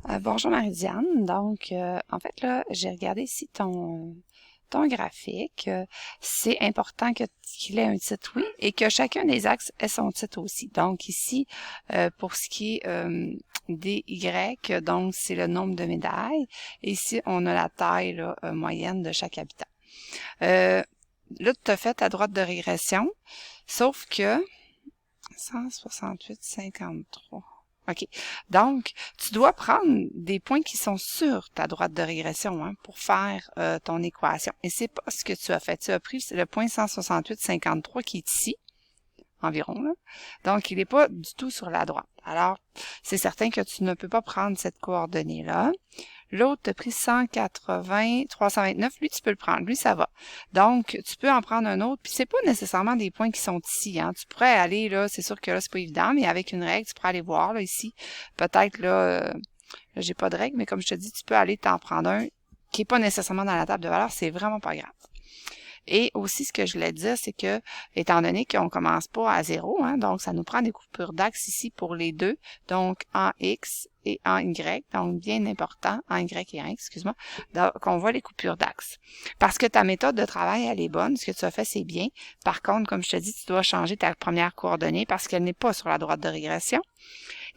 Bonjour Marie-Diane. Donc, en fait, là, j'ai regardé ici ton graphique. C'est important qu'il ait un titre, oui, et que chacun des axes ait son titre aussi. Donc, ici, pour ce qui est des Y, donc c'est le nombre de médailles. Et ici, on a la taille là, moyenne de chaque habitant. Là, tu as fait ta droite de régression, sauf que 168,53. OK. Donc, tu dois prendre des points qui sont sur ta droite de régression pour faire ton équation. Et c'est pas ce que tu as fait. Tu as pris le point 168,53 qui est ici, environ. Là. Donc, il n'est pas du tout sur la droite. Alors, c'est certain que tu ne peux pas prendre cette coordonnée-là. L'autre, tu as pris 180, 329. Lui, tu peux le prendre. Lui, ça va. Donc, tu peux en prendre un autre. Puis, c'est pas nécessairement des points qui sont ici. Hein. Tu pourrais aller, là, c'est sûr que là, c'est pas évident, mais avec une règle, tu pourrais aller voir, là, ici. Peut-être, là, j'ai pas de règle, mais comme je te dis, tu peux aller t'en prendre un qui est pas nécessairement dans la table de valeur. C'est vraiment pas grave. Et aussi, ce que je voulais dire, c'est que, étant donné qu'on commence pas à 0, donc ça nous prend des coupures d'axes ici pour les deux, donc en X et en Y, donc bien important, en Y et en X, excuse-moi, qu'on voit les coupures d'axes. Parce que ta méthode de travail, elle est bonne, ce que tu as fait, c'est bien. Par contre, comme je te dis, tu dois changer ta première coordonnée parce qu'elle n'est pas sur la droite de régression.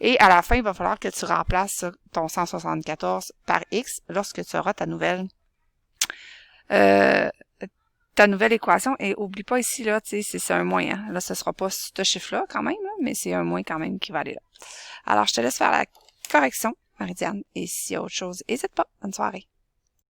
Et à la fin, il va falloir que tu remplaces ton 174 par X lorsque tu auras ta nouvelle équation, et oublie pas ici, là, tu sais, c'est un moins, hein. Là, ce sera pas ce chiffre-là, quand même, là, mais c'est un moins quand même qui va aller là. Alors, je te laisse faire la correction, Marie-Diane, et s'il y a autre chose, n'hésite pas. Bonne soirée.